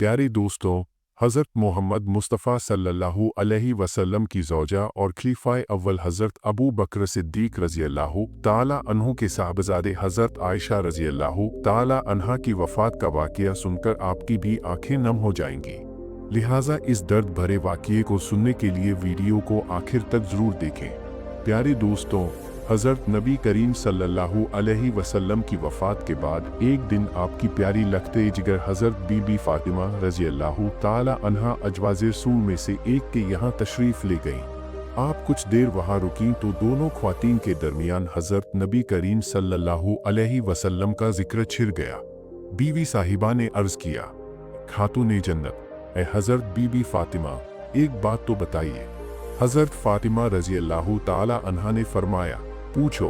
प्यारे दोस्तों, हज़रत मोहम्मद मुस्तफ़ा सल्लल्लाहु अलैहि वसल्लम की ज़ौजा और खलीफ़ाए अव्वल हज़रत अबू बकर सिद्दीक़ रज़ियल्लाहु ताला अन्हु के साहबज़ादे हज़रत आयशा रज़ियल्लाहु ताला अन्हा की वफ़ात का वाक़या सुनकर आपकी भी आंखें नम हो जाएंगी। लिहाजा इस दर्द भरे वाक़ये को सुनने के लिए वीडियो को आखिर तक ज़रूर देखें। प्यारे दोस्तों, हज़रत नबी करीम सल्लल्लाहु अलैहि वसल्लम की वफ़ात के बाद एक दिन आपकी प्यारी लखते जिगर हज़रत बीबी फ़ातिमा रज़ियल्लाहु ताला अन्हा अजवाज़े रसूल में से एक के यहाँ तशरीफ़ ले गईं। आप कुछ देर वहाँ रुकीं तो दोनों ख्वातीन के दरमियान हज़रत नबी करीम सल्लल्लाहु अलैहि वसल्लम का जिक्र छिड़ गया। बीवी साहिबा ने अर्ज़ किया, खातून जन्नत, ए हज़रत बीबी फ़ातिमा, एक बात तो बताइए। हज़रत फ़ातिमा रज़ियल्लाहु ताला अन्हा ने फरमाया, पूछो।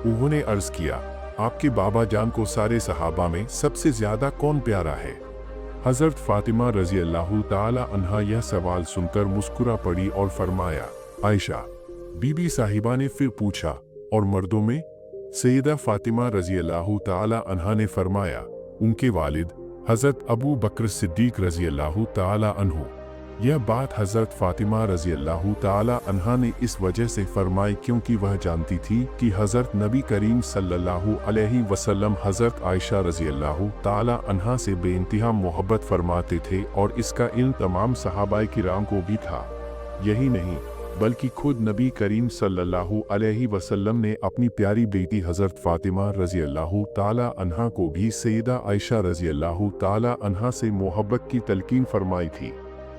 उन्होंने अर्ज़ किया, आपके बाबा जान को सारे सहाबा में सबसे ज़्यादा कौन प्यारा है? हज़रत फ़ातिमा रज़ियल्लाहु ताला अन्हा यह सवाल सुनकर मुस्कुरा पड़ी और फरमाया, आयशा। बीबी साहिबा ने फिर पूछा, और मर्दों में? सैयदा फ़ातिमा रज़ियल्लाहु ताला अन्हा ने फरमाया, उनके वालिद हज़रत अबू बकर सिद्दीक़ रज़ियल्लाहु ताला अन्हु। यह बात हज़रत फ़ातिमा रज़ियल्लाहु ताला अन्हा ने इस वजह से फरमाई क्योंकि वह जानती थी कि हज़रत नबी करीम सल्लल्लाहु अलैहि वसल्लम हज़रत आयशा रज़ियल्लाहु ताला अन्हा से बेइंतहा मोहब्बत फरमाते थे और इसका इल्म तमाम सहाबाए किराम को भी था। यही नहीं बल्कि खुद नबी करीम सल्लल्लाहु अलैहि वसल्लम ने अपनी प्यारी बेटी हज़रत फ़ातिमा रज़ियल्लाहु ताला अन्हा को भी सैयदा आयशा रज़ियल्लाहु ताला अन्हा से मोहब्बत की तलकीन फरमाई थी।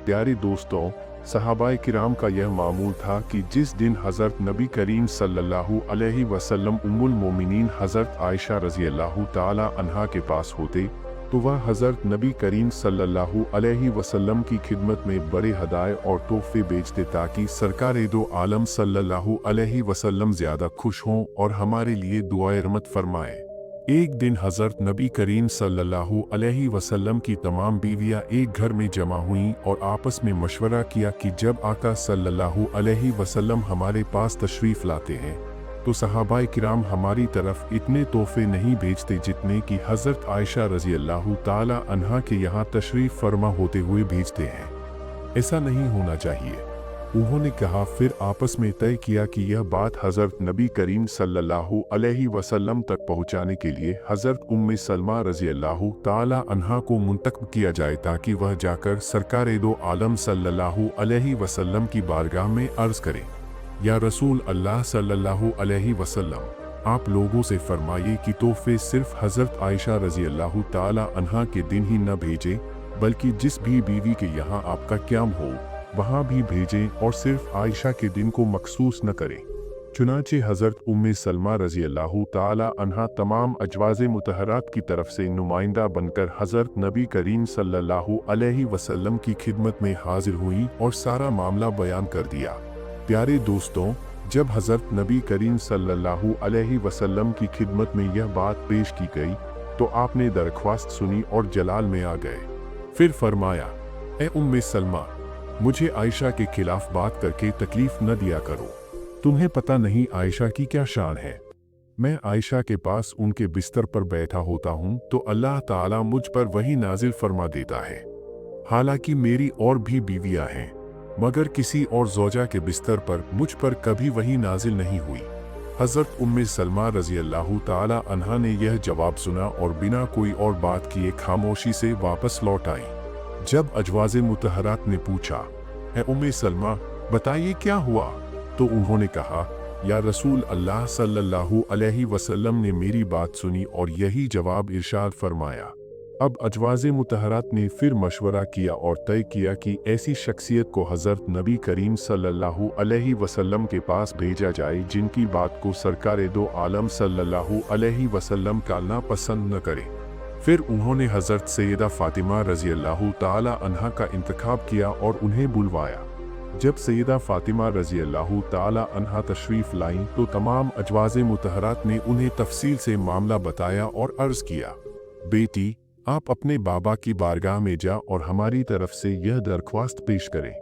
प्यारे दोस्तों, सहाबाए किराम का यह मामूल था कि जिस दिन हज़रत नबी करीम सल्लल्लाहु अलैहि वसल्लम उम्मुल मोमिनीन हज़रत आयशा रज़ियल्लाहु ताला अन्हा के पास होते तो वह हज़रत नबी करीम सल्लल्लाहु अलैहि वसल्लम की खिदमत में बड़े हदाए और तोहफे बेचते ताकि सरकार दो आलम सल्लल्लाहु अलैहि वसल्लम ज़्यादा खुश हों और हमारे लिए दुआए रहमत फरमाए। एक दिन हज़रत नबी करीम सल्लल्लाहु अलैहि वसल्लम की तमाम बीवियां एक घर में जमा हुईं और आपस में मशवरा किया कि जब आका सल्लल्लाहु अलैहि वसल्लम हमारे पास तशरीफ़ लाते हैं तो सहाबाए किराम हमारी तरफ इतने तोहफे नहीं भेजते जितने कि हज़रत आयशा रज़ियल्लाहु ताला अन्हा के यहाँ तशरीफ़ फरमा होते हुए भेजते हैं। ऐसा नहीं होना चाहिए। उन्होंने कहा, फिर आपस में तय किया कि यह बात हज़रत नबी करीम सल्लल्लाहु अलैहि वसल्लम तक पहुँचाने के लिए हज़रत उम्मे सलमा रज़ियल्लाहु ताला अन्हा को मुंतखब किया जाए ताकि वह जाकर सरकार दो आलम सल्लल्लाहु अलैहि वसल्लम की बारगाह में अर्ज़ करें, या रसूल अल्लाह सल्लल्लाहु अलैहि वसल्लम, आप लोगों से फरमाइए कि तोहफे सिर्फ हज़रत आयशा रज़ियल्लाहु ताला अन्हा के दिन ही न भेजें बल्कि जिस भी बीवी के यहाँ आपका क़याम हो वहाँ भी भेजें और सिर्फ आयशा के दिन को मखसूस न करें। चुनांचे हज़रत उम्मे सलमा रज़ियल्लाहु ताला अन्हा तमाम अजवाज़े मुतहरात की तरफ से नुमाइंदा बनकर हज़रत नबी करीम सल्लल्लाहु अलैहि वसल्लम की खिदमत में हाजिर हुई और सारा मामला बयान कर दिया। प्यारे दोस्तों, जब हज़रत नबी करीम सल्लल्लाहु अलैहि वसल्लम की खिदमत में यह बात पेश की गई तो आपने दरख्वास्त सुनी और जलाल में आ गए। फिर फरमाया, ए उम्मे सलमा, मुझे आयशा के खिलाफ बात करके तकलीफ न दिया करो। तुम्हें पता नहीं आयशा की क्या शान है। मैं आयशा के पास उनके बिस्तर पर बैठा होता हूँ तो अल्लाह ताला मुझ पर वही नाजिल फरमा देता है। हालांकि मेरी और भी बीवियाँ हैं मगर किसी और ज़ौजा के बिस्तर पर मुझ पर कभी वही नाजिल नहीं हुई। हज़रत उम्मे सलमा रज़ियल्लाहु ताला अन्हा ने यह जवाब सुना और बिना कोई और बात किए खामोशी से वापस लौट आई। जब अजवाज़े मुतहरात ने पूछा, है उम्मे सलमा, बताइए क्या हुआ, तो उन्होंने कहा, या रसूल अल्लाह सल्लल्लाहु अलैहि वसल्लम ने मेरी बात सुनी और यही जवाब इरशाद फरमाया। अब अजवाज़े मुतहरात ने फिर मशवरा किया और तय किया कि ऐसी शख्सियत को हज़रत नबी करीम सल्लल्लाहु अलैहि वसल्लम के पास भेजा जाए जिनकी बात को सरकार दो आलम सल्लल्लाहु अलैहि वसल्लम टालना पसंद न करे। फिर उन्होंने हज़रत सैयदा फ़ातिमा रज़ियल्लाहु ताला अन्हा का इंतखाब किया और उन्हें बुलवाया। जब सैयदा फ़ातिमा रज़ियल्लाहु ताला अन्हा तशरीफ़ लाईं तो तमाम अजवाज़े मुतहरात ने उन्हें तफसील से मामला बताया और अर्ज़ किया, बेटी, आप अपने बाबा की बारगाह में जा और हमारी तरफ से यह दरख्वास्त पेश करें।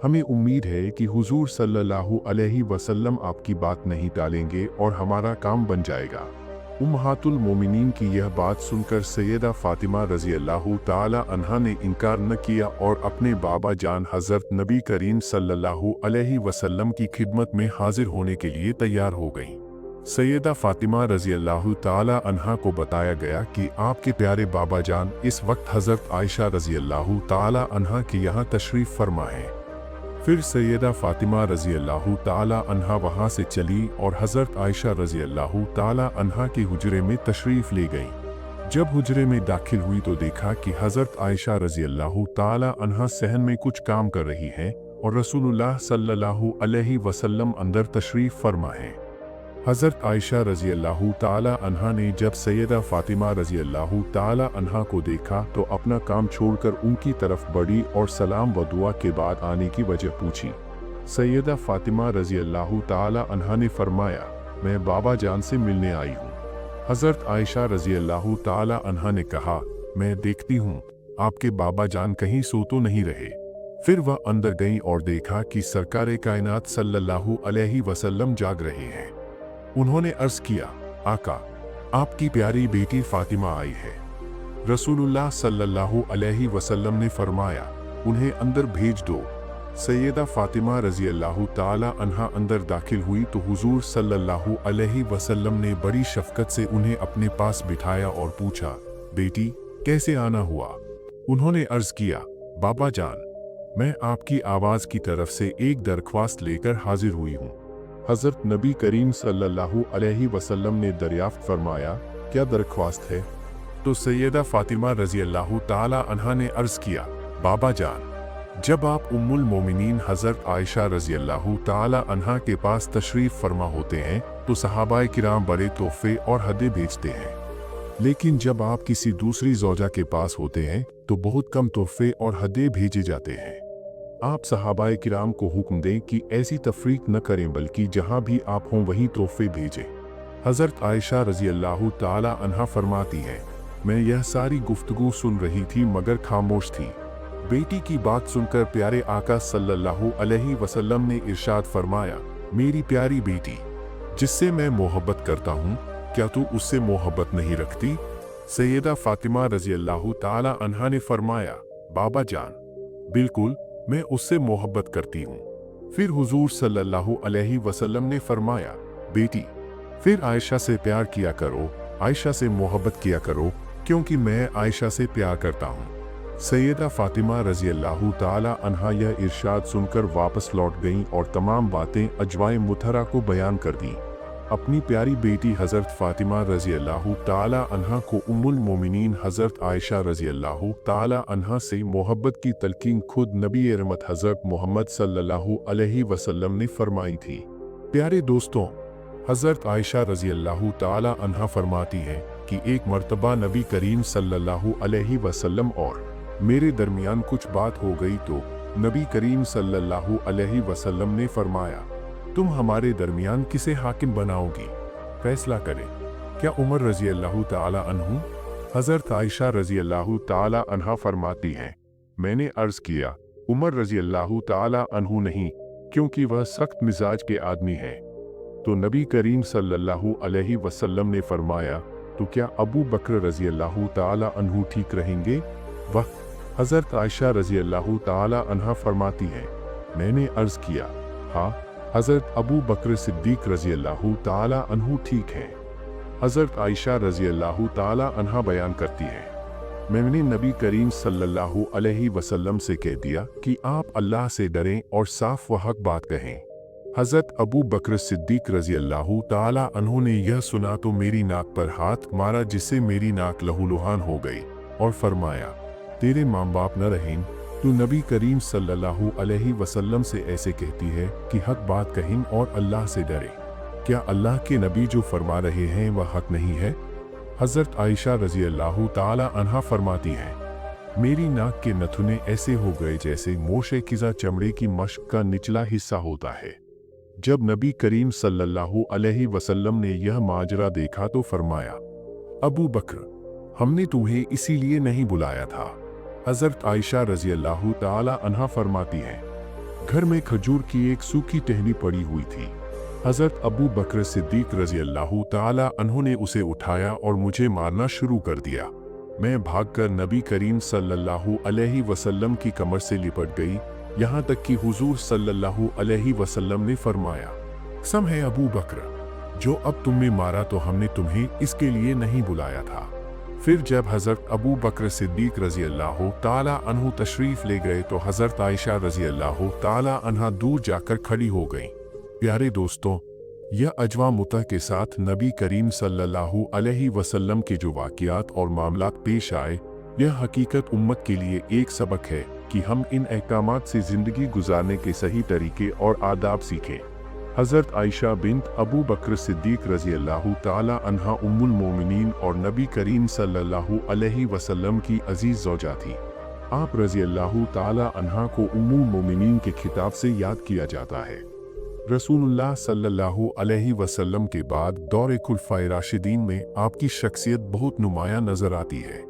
हमें उम्मीद है कि हुज़ूर सल्लल्लाहु अलैहि वसल्लम आपकी बात नहीं टालेंगे और हमारा काम बन जाएगा। उम्महातुल मोमिनीन की यह बात सुनकर सैयदा फातिमा रजी अल्लाह ताला अन्हा ने इनकार न किया और अपने बाबा जान हज़रत नबी करीम सल्लल्लाहु अलैहि वसल्लम की खिदमत में हाजिर होने के लिए तैयार हो गईं। सैयदा फातिमा रजी अल्लाह ताला अन्हा को बताया गया कि आपके प्यारे बाबा जान इस वक्त हज़रत आयशा रजी अल्लाह ताला अन्हा के यहाँ तशरीफ़ फरमा है। फिर सैयदा फातिमा रजी अल्लाह ताला अन्हा वहाँ से चली और हज़रत आयशा रजी अल्लाह ताला अन्हा के हुजरे में तशरीफ़ ले गईं। जब हुजरे में दाखिल हुई तो देखा कि हज़रत आयशा रजी अल्लाह ताला अन्हा सहन में कुछ काम कर रही हैं और रसूलुल्लाह सल्लल्लाहु अलैहि वसल्लम अंदर तशरीफ़ फरमा है। हज़रत आयशा रजी अल्लाह ताला अन्हा ने जब सैयदा फातिमा रजी अल्लाह ताला अन्हा को देखा तो अपना काम छोड़कर उनकी तरफ बढ़ी और सलाम व दुआ के बाद आने की वजह पूछी। सैयदा फातिमा रजी अल्लाह ताला अन्हा ने फरमाया, मैं बाबा जान से मिलने आई हूँ। हज़रत आयशा रजी अल्लाह ताला अन्हा ने कहा, मैं देखती हूँ आपके बाबा जान कहीं सो तो नहीं रहे। फिर वह अंदर गई और देखा कि सरकारे कायनात सल्लल्लाहु अलैहि वसल्लम जाग रहे हैं। उन्होंने अर्ज किया, आका, आपकी प्यारी बेटी फातिमा आई है। रसूलुल्लाह सल्लल्लाहु अलैहि वसल्लम ने फरमाया, उन्हें अंदर भेज दो। सैयदा फातिमा रजी अल्लाह ताला अन्हा अंदर दाखिल हुई तो हुजूर सल्लल्लाहु अलैहि वसल्लम ने बड़ी शफकत से उन्हें अपने पास बिठाया और पूछा, बेटी कैसे आना हुआ? उन्होंने अर्ज किया, बाबा जान, मैं आपकी आवाज़ की तरफ से एक दरख्वास्त लेकर हाजिर हुई हूँ। हज़रत नबी करीम सल्लल्लाहु अलैहि वसल्लम ने दरियाफ्त फरमाया, क्या दरख्वास्त है? तो सैयदा फातिमा रजी अल्लाह ताला अन्हा ने अर्ज़ किया, बाबा जान, जब आप उम्मुल मोमिनीन हज़रत आयशा रजी अल्लाह ताला अन्हा के पास तशरीफ़ फरमा होते हैं तो सहाबाए किराम बड़े तोहफे और हदें भेजते हैं, लेकिन जब आप किसी दूसरी ज़ौजा के पास होते हैं तो बहुत कम तोहफे और हदें भेजे जाते हैं। आप सहाबाए किराम को हुक्म दें कि ऐसी तफरीक न करें बल्कि जहाँ भी आप हों वहीं तोहफे भेजें। हज़रत आयशा रजी अल्लाह ताला अन्हा फरमाती हैं, मैं यह सारी गुफ्तगू सुन रही थी मगर खामोश थी। बेटी की बात सुनकर प्यारे आका सल्लल्लाहु अलैहि वसल्लम ने इरशाद फरमाया, मेरी प्यारी बेटी, जिससे मैं मोहब्बत करता हूँ, क्या तू उससे मोहब्बत नहीं रखती? सैयदा फातिमा रजी अल्लाह ताला अन्हा ने फरमाया, बाबा जान, बिल्कुल, मैं उससे मोहब्बत करती हूँ। फिर हुजूर सल्लल्लाहु अलैहि वसल्लम ने फरमाया, बेटी, फिर आयशा से प्यार किया करो, आयशा से मोहब्बत किया करो, क्योंकि मैं आयशा से प्यार करता हूँ। सैयदा फातिमा रजी अल्लाह ताला अन्हा यह इरशाद सुनकर वापस लौट गईं और तमाम बातें अजवाए मुतहरा को बयान कर दी। अपनी प्यारी बेटी हज़रत फातिमा रजी अल्लाह ताला अन्हा को उम्मुल मोमिनीन हज़रत आयशा रजी अल्लाह ताला अन्हा से मोहब्बत की तलकीन खुद नबी रहमत हज़रत मोहम्मद सल्लल्लाहु अलैहि वसल्लम ने फरमाई थी। प्यारे दोस्तों, हज़रत आयशा रजी अल्लाह ताला अन्हा फरमाती हैं कि एक मर्तबा नबी करीम सल्लल्लाहु अलैहि वसल्लम और मेरे दरमियान कुछ बात हो गई तो नबी करीम सल्लल्लाहु अलैहि वसल्लम ने फरमाया, तुम हमारे दरमियान किसे हाकिम बनाओगी? फैसला करें। क्या उमर रजी अल्लाह ताला अन्हु? हज़रत आयशा रजी अल्लाह ताला अन्हा फरमाती हैं, मैंने अर्ज़ किया, उमर रजी अल्लाह ताला अन्हु नहीं, क्योंकि वह सख्त मिजाज के आदमी हैं। तो नबी करीम सल्लल्लाहु अलैहि वसल्लम ने फरमाया, तो क्या अबू बकर रजी अल्लाह ताला अन्हु ठीक रहेंगे? वह हज़रत आयशा रजी अल्लाह ताला अन्हा फरमाती हैं, मैंने अर्ज़ किया, हाँ, हज़रत अबू बकर सिद्दीक रजी अल्लाह ताला अन्हु ठीक हैं। हज़रत आयशा रजी अल्लाह ताला अन्हा बयान करती हैं, मैंने नबी करीम सल्लल्लाहु अलैहि वसल्लम से कह दिया कि आप अल्लाह से डरें और साफ व हक बात कहें। हज़रत अबू बकर सिद्दीक रजी अल्लाह ताला अन्हु ने यह सुना तो मेरी नाक पर हाथ मारा, जिससे मेरी नाक लहूलुहान हो गई, और फरमाया, तेरे माँ बाप न रहें, तू नबी करीम सल्लल्लाहु अलैहि वसल्लम से ऐसे कहती है कि हक बात कहें और अल्लाह से डरे। क्या अल्लाह के नबी जो फरमा रहे हैं वह हक नहीं है? हज़रत आयशा रजी अल्लाह ताला अन्हा फरमाती हैं, मेरी नाक के नथुने ऐसे हो गए जैसे मोशे किज़ा चमड़े की मश्क का निचला हिस्सा होता है। जब नबी करीम सल्लल्लाहु अलैहि वसल्लम ने यह माजरा देखा तो फरमाया, अबू बकर, हमने तुम्हें इसीलिए नहीं बुलाया था। हज़रत आयशा रजी अल्लाह ताला अन्हा फरमाती हैं, घर में खजूर की एक सूखी टहनी पड़ी हुई थी। हज़रत अबू बकर सिद्दीक रज़ी अल्लाह ताला अन्हु ने उसे उठाया और मुझे मारना शुरू कर दिया। मैं भागकर नबी करीम सल्लल्लाहु अलैहि वसल्लम की कमर से लिपट गई, यहाँ तक कि हुजूर सल्लल्लाहु अलैहि वसल्लम ने फरमाया, कसम है अबू बकर, जो अब तुमने मारा तो हमने तुम्हें इसके लिए नहीं बुलाया था। फिर जब हज़रत अबू बकर सिद्दीक रज़ी अल्लाह ताला अन्हु तशरीफ़ ले गए तो हज़रत आयशा रज़ी अल्लाह ताला अन्हा दूर जाकर खड़ी हो गईं। प्यारे दोस्तों, यह अजवा मुता के साथ नबी करीम सल्लल्लाहु अलैहि वसल्लम के जो वाक़ियात और मामलात पेश आए, यह हकीकत उम्मत के लिए एक सबक है कि हम इन अहकामात से ज़िंदगी गुजारने के सही तरीके और आदाब सीखें। हज़रत आयशा बिन्त अबू बकर सिद्दीक रज़ी अल्लाह ताला अन्हा उम्मुल मोमिनीन और नबी करीम सल्लल्लाहु अलैहि वसल्लम की अजीज़ ज़ौजा थी। आप रज़ी अल्लाह ताला अन्हा को उम्मुल मोमिनीन के खिताब से याद किया जाता है। रसूलुल्लाह सल्लल्लाहु अलैहि वसल्लम के बाद दौरे खुलफाए राशिदीन में आपकी शख्सियत बहुत नुमायां नजर आती है।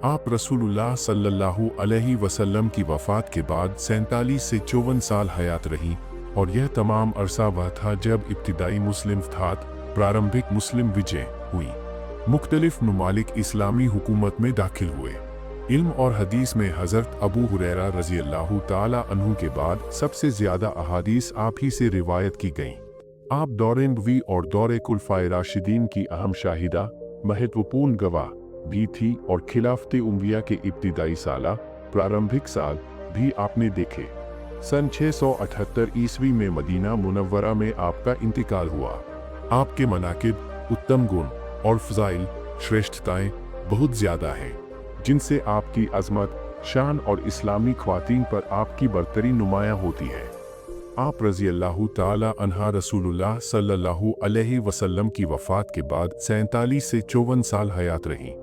आप रसूलुल्लाह सल्लल्लाहु अलैहि वसल्लम की वफ़ात के बाद 47 से 54 साल हयात रही, और यह तमाम अरसा वह था जब इब्तिदाई मुस्लिम फ़ताहत, प्रारंभिक मुस्लिम विजय हुई, मुख्तलिफ ममालिक इस्लामी हुकूमत में दाखिल हुए। इल्म और हदीस में हज़रत अबू हुरैरा रज़ी अल्लाह ताला अन्हु के बाद सबसे ज़्यादा अहादीस आप ही से रिवायत की गईं। आप दौरे नबवी और दौरे खुलफाए राशिदीन की अहम शाहिदा, महत्वपूर्ण गवाह भी थी, और खिलाफत उमविया के इब्तिदाई साला, प्रारंभिक साल भी आपने देखे। सन 678 ईस्वी में मदीना मुनव्वरा में आपका इंतकाल हुआ। आपके मनाकिब, उत्तम गुण और फ़ज़ाइल, श्रेष्ठताएँ बहुत ज़्यादा हैं, जिनसे आपकी अज़मत, शान और इस्लामी ख्वातीन पर आपकी बरतरी नुमायां होती है। आप रज़ी अल्लाह ताला अन्हा रसूलुल्लाह सल्लल्लाहु अलैहि वसल्लम की वफ़ात के बाद 47 से 54 साल हयात रहीं।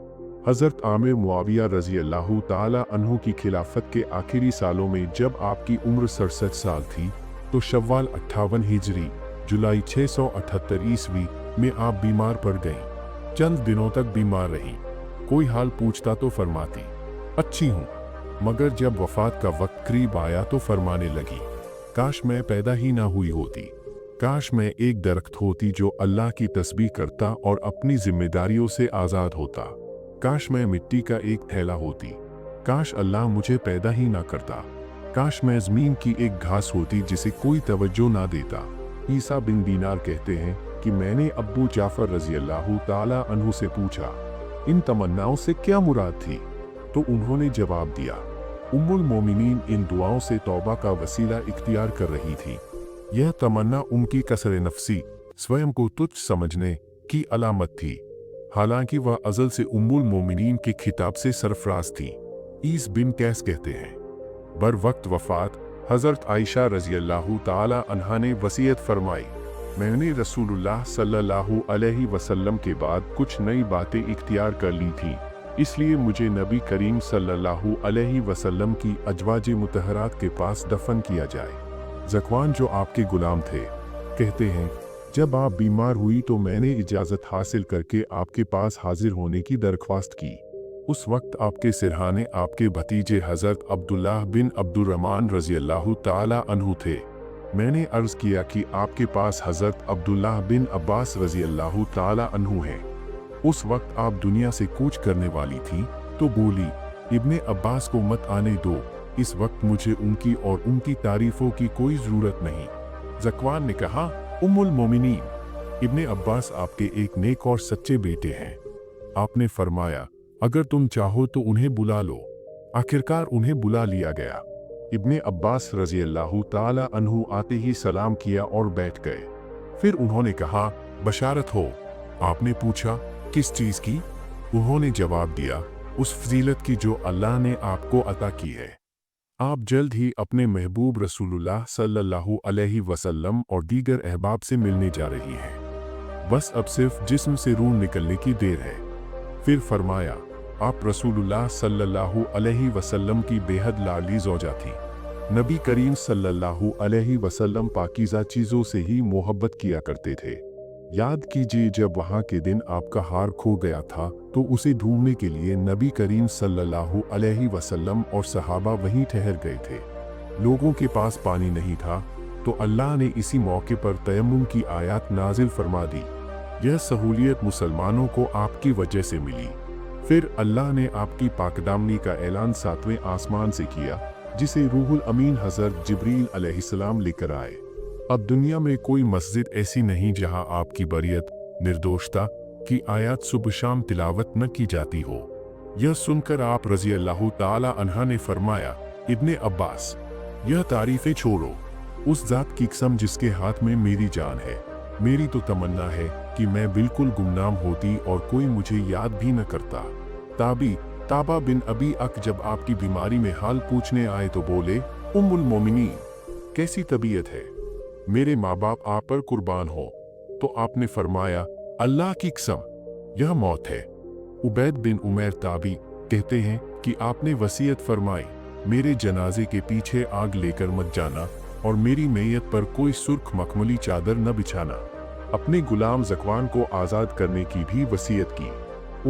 हज़रत आमिर मुआविया रज़ी अल्लाह ताला अन्हु की खिलाफत के आखिरी सालों में जब आपकी उम्र 67 साल थी, तो शव्वाल 58 हिजरी, जुलाई 678 ईस्वी में आप बीमार पड़ गईं। चंद दिनों तक बीमार रहीं। कोई हाल पूछता तो फरमाती, अच्छी हूँ, मगर जब वफ़ात का वक्त करीब आया तो फरमाने लगी, काश मैं पैदा ही ना हुई होती, काश मैं एक दरख्त होती जो अल्लाह की तस्बीह करता और अपनी जिम्मेदारियों से आज़ाद होता, काश मैं मिट्टी का एक थैला होती, काश अल्लाह मुझे पैदा ही ना करता, काश मैं ज़मीन की एक घास होती जिसे कोई तवज्जो ना देता। ईसा बिन दीनार कहते हैं कि मैंने अब्बू जाफ़र रज़ी अल्लाह ताला अन्हु से पूछा, इन तमन्नाओं से क्या मुराद थी? तो उन्होंने जवाब दिया, उम्मुल मोमिनीन इन दुआओं से तौबा का वसीला इख्तियार कर रही थी। यह तमन्ना उनकी कसर नफसी, स्वयं को तुच्छ समझने की अलामत थी, हालांकि वह अज़ल से उम्मुल मोमिनीन के खिताब से सरफराज थी। ईस बिन कैस कहते हैं, बर वक्त वफ़ात हज़रत आयशा रज़ी अल्लाह ताला अन्हा ने वसीयत फरमाई, मैंने रसूलुल्लाह सल्लल्लाहु अलैहि वसल्लम के बाद कुछ नई बातें इख्तियार कर ली थी, इसलिए मुझे नबी करीम सल्लल्लाहु अलैहि वसल्लम की अजवाज मुतहरात के पास दफन किया जाए। ज़कवान जो आपके गुलाम थे कहते हैं, जब आप बीमार हुई तो मैंने इजाज़त हासिल करके आपके पास हाजिर होने की दरख्वास्त की। उस वक्त आपके सिरहाने आपके भतीजे हज़रत अब्दुल्लाह बिन अब्दुर्रहमान रज़ी अल्लाह ताला अन्हु थे। मैंने अर्ज़ किया कि आपके पास हज़रत अब्दुल्लाह बिन अब्बास रज़ी अल्लाह ताला अन्हु हैं। उस वक्त आप दुनिया से कूच करने वाली थी, तो बोली, इब्ने अब्बास को मत आने दो, इस वक्त मुझे उनकी और उनकी तारीफ़ों की कोई ज़रूरत नहीं। ज़कवान ने कहा, उम्मुल मोमिनीन, इब्ने अब्बास आपके एक नेक और सच्चे बेटे हैं। आपने फरमाया, अगर तुम चाहो तो उन्हें बुला लो। आखिरकार उन्हें बुला लिया गया। इब्ने अब्बास रज़ी अल्लाह ताला अन्हु आते ही सलाम किया और बैठ गए। फिर उन्होंने कहा, बशारत हो। आपने पूछा, किस चीज़ की? उन्होंने जवाब दिया, उस फजीलत की जो अल्लाह ने आपको अता की है। आप जल्द ही अपने महबूब रसूलुल्लाह सल्लल्लाहु अलैहि वसल्लम और दीगर अहबाब से मिलने जा रही हैं। बस अब सिर्फ जिस्म से रूह निकलने की देर है। फिर फरमाया, आप रसूलुल्लाह सल्लल्लाहु अलैहि वसल्लम की बेहद लाडली ज़ौजा थी। नबी करीम सल्लल्लाहु अलैहि वसल्लम पाकीज़ा चीज़ों से ही मोहब्बत किया करते थे। याद कीजिए, जब वहाँ के दिन आपका हार खो गया था तो उसे ढूंढने के लिए नबी करीम सल्लल्लाहु अलैहि वसल्लम और सहाबा वहीं ठहर गए थे। लोगों के पास पानी नहीं था तो अल्लाह ने इसी मौके पर तयम्मुम की आयत नाजिल फरमा दी। यह सहूलियत मुसलमानों को आपकी वजह से मिली। फिर अल्लाह ने आपकी पाकदामनी का ऐलान 7वें आसमान से किया, जिसे रूहुल अमीन हज़रत जिब्रील अलैहिस्सलाम लेकर आए। अब दुनिया में कोई मस्जिद ऐसी नहीं जहां आपकी बरियत, निर्दोषता की आयत सुबह शाम तिलावत न की जाती हो। यह सुनकर आप रज़ी अल्लाह ताला अन्हा ने फरमाया, इब्ने अब्बास, यह तारीफें छोड़ो, उस जात की कसम जिसके हाथ में मेरी जान है, मेरी तो तमन्ना है कि मैं बिल्कुल गुमनाम होती और कोई मुझे याद भी न करता। ताबा बिन अबी अक जब आपकी बीमारी में हाल पूछने आए तो बोले, उम्मुल मोमिनीन, कैसी तबीयत है, मेरे माँ बाप आप पर कुर्बान हो। तो आपने फरमाया, अल्लाह की कसम, यह मौत है। उबैद बिन उमैर ताबी कहते हैं कि आपने वसीयत फरमाई, मेरे जनाजे के पीछे आग लेकर मत जाना और मेरी मैयत पर कोई सुर्ख मखमली चादर न बिछाना। अपने गुलाम ज़कवान को आज़ाद करने की भी वसीयत की।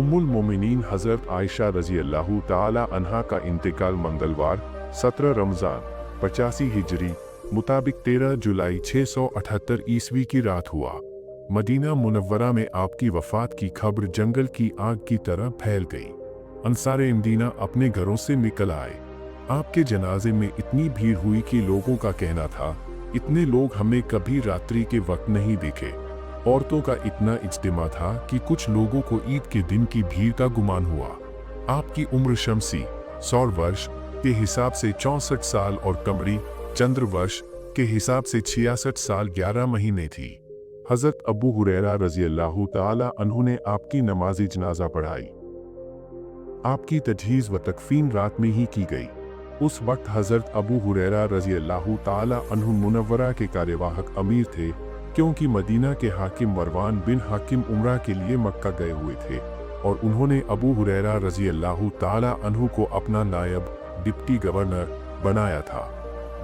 उम्मुल मोमिनीन हज़रत आयशा रज़ी अल्लाह ताला अन्हा का इंतकाल मंगलवार 17 रमज़ान 85 हिजरी मुताबिक 13 जुलाई 678 ईस्वी की रात हुआ। मदीना मुनव्वरा में आपकी वफ़ात की खबर जंगल की आग की तरह फैल गई। अंसारे मदीना अपने घरों से निकल आए। आपके जनाजे में इतनी भीड़ हुई कि लोगों का कहना था, इतने लोग हमें कभी रात्रि के वक्त नहीं देखे। औरतों का इतना इज्तिमा था कि कुछ लोगों को ईद के दिन की भीड़ का गुमान हुआ। आपकी उम्र शमसी सौर वर्ष के हिसाब से 64 साल और कमरी चंद्र वर्ष के हिसाब से 66 साल 11 महीने थी। हज़रत अबू हुरैरा रज़ी अल्लाह ताला अन्हु ने आपकी नमाज़ जनाजा पढ़ाई। आपकी तजहीज़ व तकफीन रात में ही की गई। उस वक्त हज़रत अबू हुरैरा रज़ी अल्लाह ताला अन्हु मुनव्वरा के कार्यवाहक अमीर थे, क्योंकि मदीना के हाकिम मरवान बिन हाकिम उम्रा के लिए मक्का गए हुए थे और उन्होंने अबू हुरैरा रज़ी अल्लाह ताला अन्हु को अपना नायब डिप्टी गवर्नर बनाया था।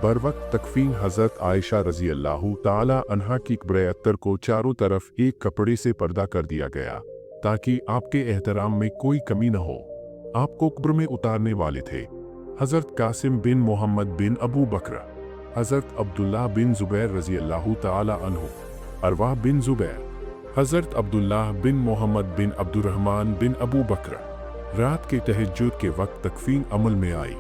बर वक्त तकफीन हज़रत आयशा रज़ी अल्लाह ताला अन्हा की कब्र अत्तर को चारों तरफ एक कपड़े से पर्दा कर दिया गया, ताकि आपके एहतराम में कोई कमी न हो। आपको कब्र में उतारने वाले थे हज़रत कासिम बिन मोहम्मद बिन अबू बकर, हज़रत अब्दुल्लाह बिन ज़ुबैर रज़ी अल्लाह ताला अन्हु, अरवाह बिन ज़ुबैर, हज़रत अब्दुल्लाह बिन मोहम्मद बिन अब्दुर्रहमान बिन अबू बकर। रात के तहज्जुद के वक्त तकफीन अमल में आई।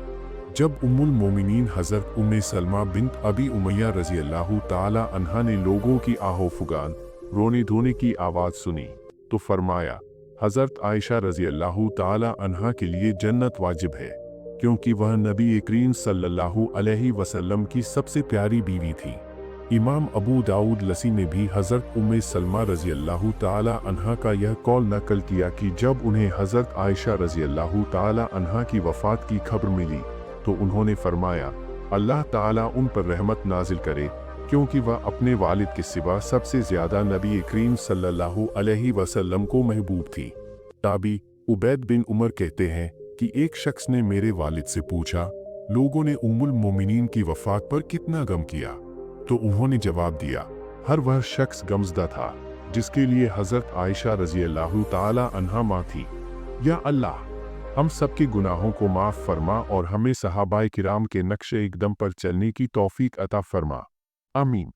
जब उम्मुल मोमिनीन हज़रत उम्मे सलमा बिन्त अबी उमैया रज़ी अल्लाह ताला अन्हा ने लोगों की आहो फुगान रोने धोने की आवाज़ सुनी तो फरमाया, हज़रत आयशा रज़ी अल्लाह ताला अन्हा के लिए जन्नत वाजिब है, क्योंकि वह नबी करीम सल्लल्लाहु अलैहि वसल्लम की सबसे प्यारी बीवी थी। इमाम अबू दाऊद लसी ने भी हज़रत उम्मे सलमा रज़ी अल्लाह ताला अन्हा का यह कौल नकल किया कि जब उन्हें हज़रत आयशा रज़ी अल्लाह ताला अन्हा की वफ़ात की खबर मिली तो उन्होंने फरमाया, अल्लाह ताला उन पर रहमत नाजिल करे, क्योंकि वह अपने वालिद के सिवा सबसे ज़्यादा नबी करीम सल्लल्लाहु अलैहि वसल्लम को महबूब थी। ताबी उबैद बिन उमर कहते हैं कि एक शख्स ने मेरे वालिद से पूछा, लोगों ने उम्मुल मोमिनीन की वफ़ात पर कितना गम किया? तो उन्होंने जवाब दिया, हर वह शख्स गमज़दा था जिसके लिए हज़रत आयशा रज़ी अल्लाह ताला अन्हा माँ थी। या अल्लाह, हम सबके गुनाहों को माफ़ फरमा और हमें सहाबाए किराम के नक्शे एकदम पर चलने की तौफीक अता फरमा। आमीन।